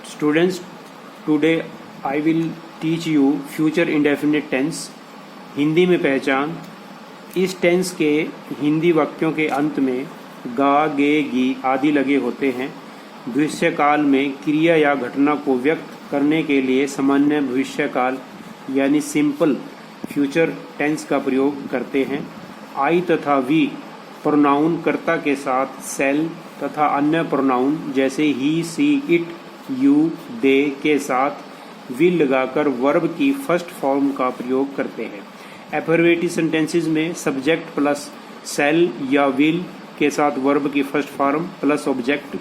Students, today I will teach you future indefinite tense, Hindi में पहचान। इस टेंस के हिंदी वाक्यों के अंत में गा, गे, गी आदि लगे होते हैं। भविष्यकाल में क्रिया या घटना को व्यक्त करने के लिए सामान्य भविष्यकाल यानी सिंपल फ्यूचर टेंस का प्रयोग करते हैं। आई तथा वी प्रोनाउन कर्ता के साथ सेल तथा अन्य प्रोनाउन जैसे ही, सी, इट, यू, दे के साथ विल लगाकर वर्ब की फर्स्ट फॉर्म का प्रयोग करते हैं। एफर्मेटिव सेंटेंसेस में सब्जेक्ट प्लस सेल या विल के साथ वर्ब की first form plus object.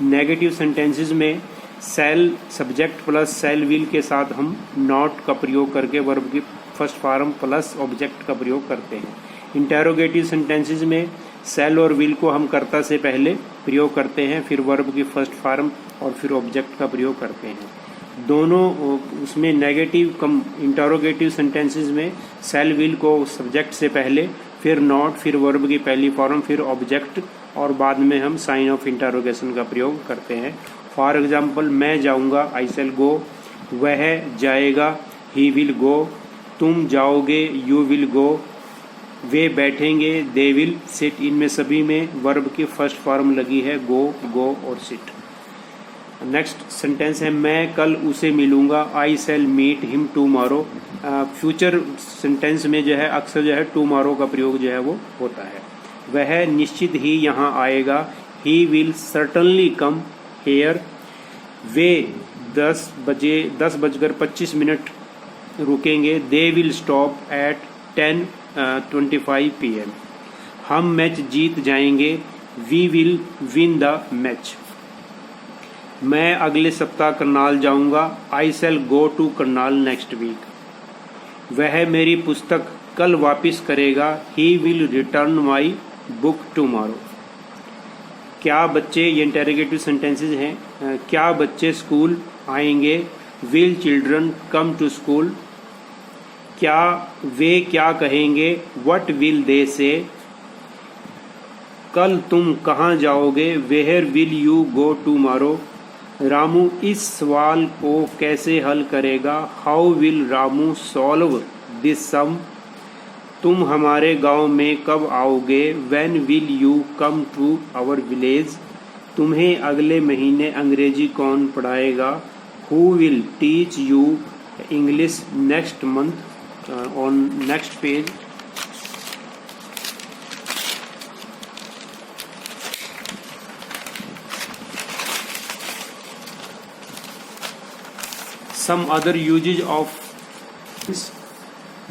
Negative sentences में shall subject plus shall will के साथ हम नॉट का प्रयोग करके वर्ब की फर्स्ट फॉर्म प्लस ऑब्जेक्ट का प्रयोग करते हैं। इंटेरोगेटिव सेंटेंसेस में सेल और विल को हम कर्ता से पहले प्रयोग करते हैं, फिर वर्ब की फर्स्ट फॉर्म और फिर ऑब्जेक्ट का प्रयोग करते हैं। दोनों उसमें नेगेटिव कम इंटेरोगेटिव सेंटेंसेस में सेल विल को सब्जेक्ट से पहले, फिर नॉट, फिर वर्ब की पहली फॉर्म, फिर ऑब्जेक्ट और बाद में हम साइन ऑफ इंटेरोगेशन का प्रयोग करते हैं। फॉर एग्जाम्पल, मैं जाऊंगा, आई शैल गो, वह जाएगा, ही विल गो, तुम जाओगे, यू विल गो, वे बैठेंगे, दे विल सिट। इनमें सभी में वर्ब की फर्स्ट फॉर्म लगी है गो, गो और सिट। नेक्स्ट सेंटेंस है मैं कल उसे मिलूंगा, I shall meet him tomorrow. Future sentence में जो है अक्सर जो है टुमारो का प्रयोग जो है वो होता है। वह निश्चित ही यहाँ आएगा, he will certainly come here. वे 10:25 रुकेंगे, they will stop at 10:25 PM। हम मैच जीत जाएंगे, we will win the match. मैं अगले सप्ताह करनाल जाऊंगा, I shall go to Karnal next week. वह मेरी पुस्तक कल वापस करेगा, he will return my book tomorrow. क्या बच्चे, ये इंटेरोगेटिव सेंटेंसेस हैं, क्या बच्चे स्कूल आएंगे, will children come to school. क्या वे क्या कहेंगे, व्हाट विल दे से। कल तुम कहाँ जाओगे, where will you go tomorrow. Ramu इस सवाल को कैसे हल करेगा, how will Ramu solve this sum. तुम हमारे गांव में कब आओगे, when will you come to our village. तुम्हें अगले महीने अंग्रेजी कौन पढ़ाएगा, who will teach you English next month. On next page some other usages of.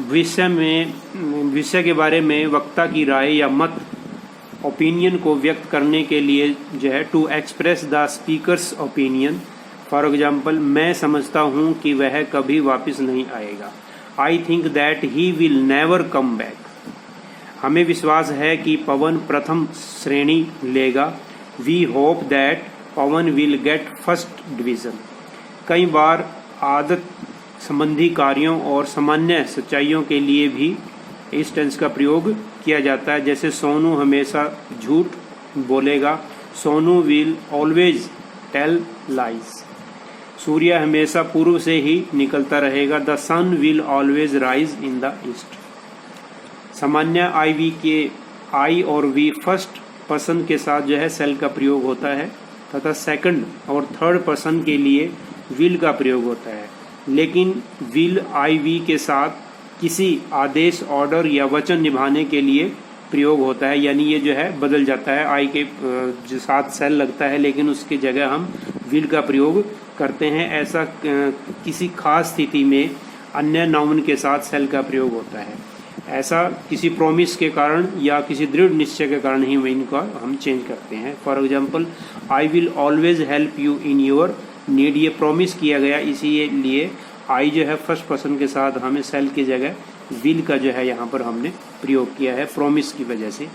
विषय के बारे में वक्ता की राय या मत, ओपिनियन को व्यक्त करने के लिए जो है to express the speaker's opinion. For example, मैं समझता हूँ कि वह कभी वापस नहीं आएगा, I think that he will never come back. हमें विश्वास है कि पवन प्रथम श्रेणी लेगा, we hope that Pawan will get first division. कई बार आदत संबंधी कार्यों और सामान्य सच्चाइयों के लिए भी इस टेंस का प्रयोग किया जाता है, जैसे सोनू हमेशा झूठ बोलेगा, Sonu will always tell lies. सूर्य हमेशा पूर्व से ही निकलता रहेगा, the sun will always rise in the east. सामान्य आई वी के आई और वी फर्स्ट पर्सन के साथ जो है सेल का प्रयोग होता है तथा सेकंड और थर्ड पर्सन के लिए विल का प्रयोग होता है, लेकिन विल आई वी के साथ किसी आदेश, ऑर्डर या वचन निभाने के लिए प्रयोग होता है, यानी ये जो है बदल जाता है। आई के जो साथ सेल लगता है लेकिन उसकी जगह हम विल का प्रयोग करते हैं। ऐसा किसी खास स्थिति में अन्य नाउन के साथ सेल का प्रयोग होता है। ऐसा किसी प्रॉमिस के कारण या किसी दृढ़ निश्चय के कारण ही इनका हम चेंज करते हैं। For example, I will always help you in your need, ये प्रॉमिस किया गया, इसीलिए आई जो है फर्स्ट पर्सन के साथ हमें सेल की जगह विल का जो है यहाँ पर हमने प्रयोग किया है प्रॉमिस की वजह से।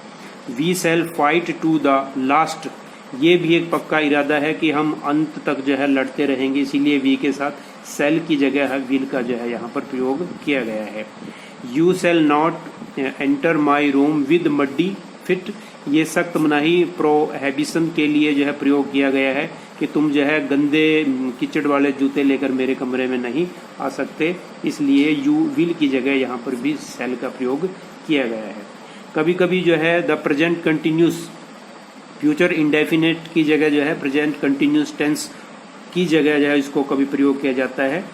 We shall fight to the last, ये भी एक पक्का इरादा है कि हम अंत तक जो है लड़ते रहेंगे, इसीलिए वी के साथ सेल की जगह है विल का जो है यहाँ पर प्रयोग किया गया है। You shall not enter my room with muddy fit, ये सख्त मनाही प्रोहिबिशन के लिए जो है प्रयोग किया गया है, कि तुम जो है गंदे कीचड़ वाले जूते लेकर मेरे कमरे में नहीं आ सकते, इसलिए यू विल की जगह यहाँ पर भी शैल का प्रयोग किया गया है। कभी कभी जो है the present continuous future indefinite की जगह जो है प्रेजेंट कंटिन्यूस टेंस की जगह जो है इसको कभी प्रयोग किया जाता है।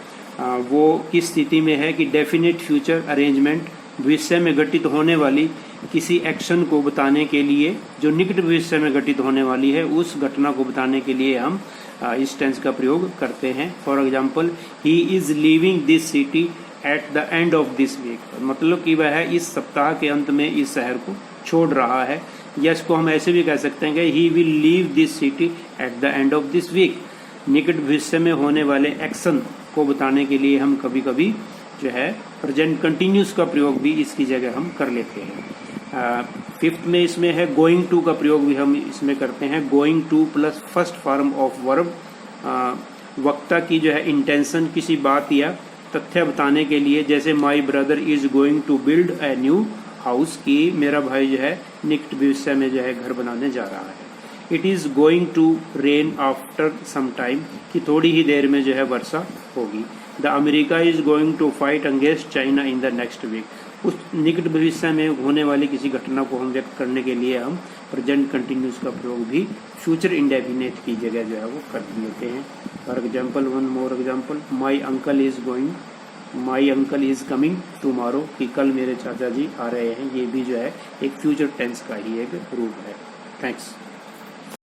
वो किस स्थिति में है कि डेफिनेट फ्यूचर अरेंजमेंट भविष्य में घटित होने वाली किसी एक्शन को बताने के लिए जो निकट भविष्य में घटित होने वाली है उस घटना को बताने के लिए हम इस टेंस का प्रयोग करते हैं। For example, he is leaving this city at the end of this week, मतलब कि वह इस सप्ताह के अंत में इस शहर को छोड़ रहा है। या इसको हम ऐसे भी कह सकते हैं कि he will leave this city at the end of this week. निकट भविष्य में होने वाले एक्शन को बताने के लिए हम कभी कभी जो है प्रेजेंट कंटिन्यूस का प्रयोग भी इसकी जगह हम कर लेते हैं। फिफ्थ में इसमें है गोइंग टू का प्रयोग भी हम इसमें करते हैं। Going two plus first form of verb वक्ता की जो है इंटेंशन किसी बात या तथ्य बताने के लिए, जैसे my brother is going to build a new house, की मेरा भाई जो है निकट भविष्य में जो है घर बनाने जा रहा है। It is going to rain after some time, कि थोड़ी ही देर में जो है वर्षा होगी। The America is going to fight against China in the next week. उस निकट भविष्य में होने वाली किसी घटना को हम व्यक्त करने के लिए हम प्रेजेंट कंटिन्यूस का प्रयोग भी फ्यूचर इंडेफिनिट की जगह जो है वो कर लेते हैं। For example, one more example, my uncle is coming tomorrow, कि कल मेरे चाचा जी आ रहे हैं। ये भी जो है एक फ्यूचर टेंस का ही एक रूप है। थैंक्स।